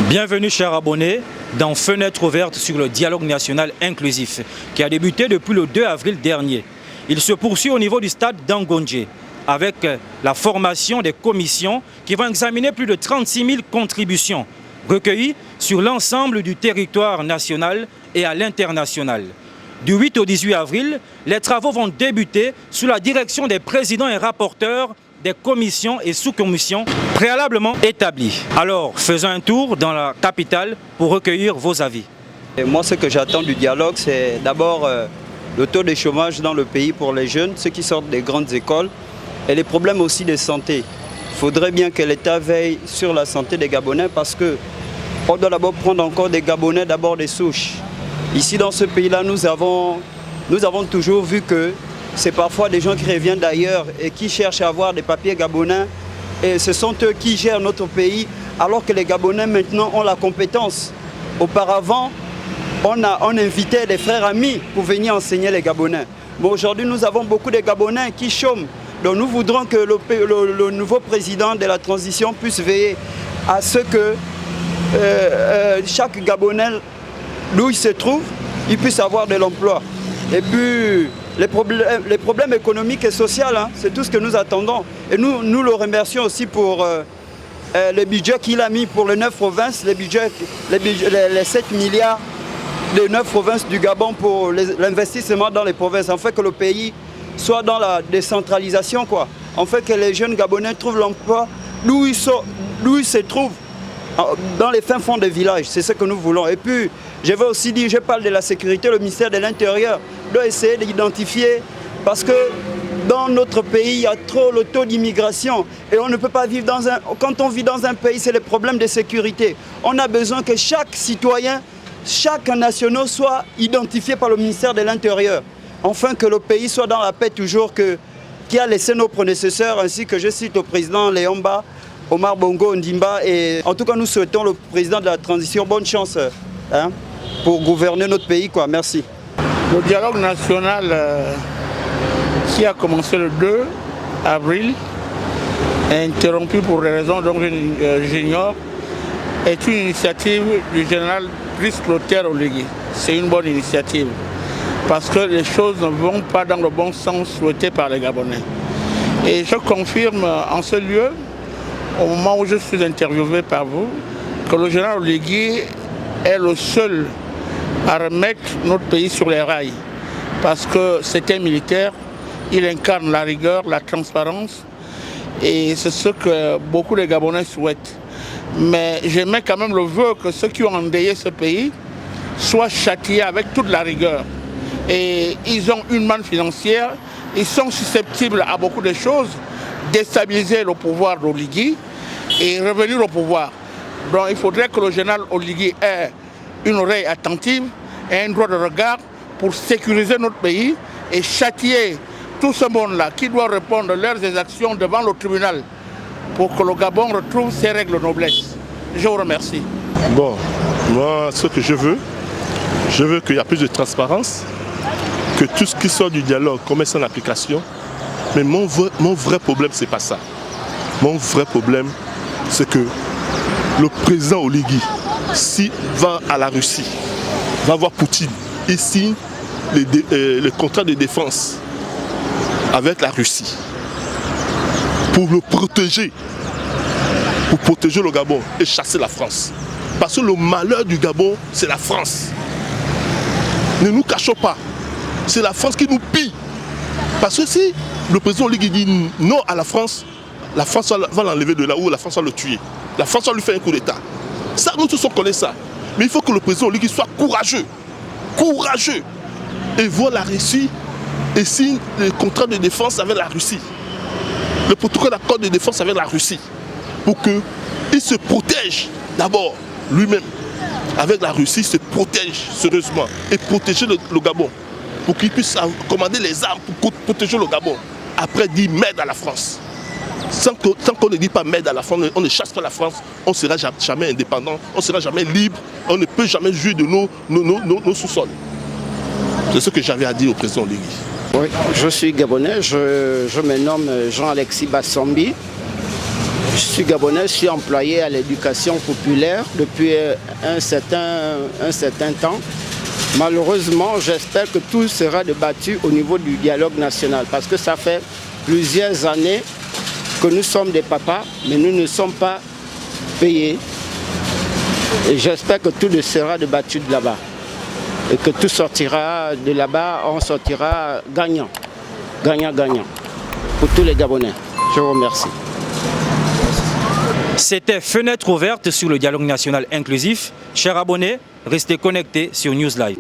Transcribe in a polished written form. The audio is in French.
Bienvenue chers abonnés dans Fenêtre ouverte sur le dialogue national inclusif qui a débuté depuis le 2 avril dernier. Il se poursuit au niveau du stade d'Angondje avec la formation des commissions qui vont examiner plus de 36 000 contributions recueillies sur l'ensemble du territoire national et à l'international. Du 8 au 18 avril, les travaux vont débuter sous la direction des présidents et rapporteurs des commissions et sous-commissions préalablement établies. Alors, faisons un tour dans la capitale pour recueillir vos avis. Et moi, ce que j'attends du dialogue, c'est d'abord le taux de chômage dans le pays pour les jeunes, ceux qui sortent des grandes écoles, et les problèmes aussi de santé. Il faudrait bien que l'État veille sur la santé des Gabonais parce qu'on doit d'abord prendre encore des Gabonais, d'abord des souches. Ici, dans ce pays-là, nous avons toujours vu que c'est parfois des gens qui reviennent d'ailleurs et qui cherchent à avoir des papiers gabonais. Et ce sont eux qui gèrent notre pays, alors que les Gabonais maintenant ont la compétence. Auparavant, on invitait des frères amis pour venir enseigner les Gabonais. Mais aujourd'hui, nous avons beaucoup de Gabonais qui chôment. Donc nous voudrons que le nouveau président de la transition puisse veiller à ce que chaque Gabonais, d'où il se trouve, il puisse avoir de l'emploi. Et puis, les problèmes économiques et sociaux, hein, c'est tout ce que nous attendons. Et nous le remercions aussi pour le budget qu'il a mis pour les 9 provinces, les 7 milliards des 9 provinces du Gabon pour l'investissement dans les provinces, afin que le pays soit dans la décentralisation, quoi. En fait que les jeunes Gabonais trouvent l'emploi d'où ils se trouvent, dans les fins fonds des villages. C'est ce que nous voulons. Et puis, je veux aussi dire, je parle de la sécurité, le ministère de l'Intérieur doit essayer d'identifier, parce que dans notre pays, il y a trop le taux d'immigration. Et on ne peut pas vivre dans un... Quand on vit dans un pays, c'est les problèmes de sécurité. On a besoin que chaque citoyen, chaque national soit identifié par le ministère de l'Intérieur. Enfin que le pays soit dans la paix toujours, qui a laissé nos prédécesseurs, ainsi que je cite au président Léomba, Omar Bongo Ondimba. Et en tout cas, nous souhaitons le président de la transition bonne chance pour gouverner notre pays, quoi. Merci. Le dialogue national qui a commencé le 2 avril, interrompu pour des raisons dont j'ignore, est une initiative du général Brice Clotaire Oligui. C'est une bonne initiative parce que les choses ne vont pas dans le bon sens souhaité par les Gabonais. Et je confirme en ce lieu, au moment où je suis interviewé par vous, que le général Oligui est le seul à remettre notre pays sur les rails. Parce que c'est un militaire, il incarne la rigueur, la transparence, et c'est ce que beaucoup de Gabonais souhaitent. Mais j'aimais quand même le vœu que ceux qui ont endeuillé ce pays soient châtiés avec toute la rigueur. Et ils ont une manne financière, ils sont susceptibles à beaucoup de choses, déstabiliser le pouvoir d'Oligui et revenir au pouvoir. Donc il faudrait que le général Oligui ait une oreille attentive et un droit de regard pour sécuriser notre pays et châtier tout ce monde-là qui doit répondre de leurs exactions devant le tribunal pour que le Gabon retrouve ses règles de noblesse. Je vous remercie. Bon, moi ce que je veux qu'il y ait plus de transparence, que tout ce qui sort du dialogue commence en application. Mais mon vrai problème, c'est pas ça. Mon vrai problème, c'est que le président Oligui, s'il va à la Russie, va voir Poutine et signe le contrat de défense avec la Russie pour le protéger, le Gabon et chasser la France. Parce que le malheur du Gabon, c'est la France. Ne nous cachons pas, c'est la France qui nous pille. Parce que si le président Oligui dit non à la France va l'enlever de là où la France va le tuer. La France va lui faire un coup d'État. Ça, nous tous on connaît ça. Mais il faut que le président Oligui soit courageux. Courageux. Et voit la Russie et signe le contrat de défense avec la Russie. Le protocole d'accord de défense avec la Russie. Pour qu'il se protège d'abord lui-même. Avec la Russie, il se protège sérieusement. Et protéger le Gabon. Pour qu'il puisse commander les armes pour protéger le Gabon. Après, dire merde à la France. Tant qu'on ne dit pas merde à la France, on ne chasse pas la France, on ne sera jamais indépendant, on ne sera jamais libre, on ne peut jamais jouir de nos sous-sols. C'est ce que j'avais à dire au président Oligui. Oui, je suis Gabonais, je me nomme Jean-Alexis Bassambi. Je suis gabonais, je suis employé à l'éducation populaire depuis un certain temps. Malheureusement, j'espère que tout sera débattu au niveau du dialogue national parce que ça fait plusieurs années que nous sommes des papas, mais nous ne sommes pas payés. Et j'espère que tout sera débattu de là-bas. Et que tout sortira de là-bas, on sortira gagnant. Gagnant. Pour tous les Gabonais. Je vous remercie. C'était Fenêtre ouverte sur le dialogue national inclusif. Chers abonnés, restez connectés sur News Live.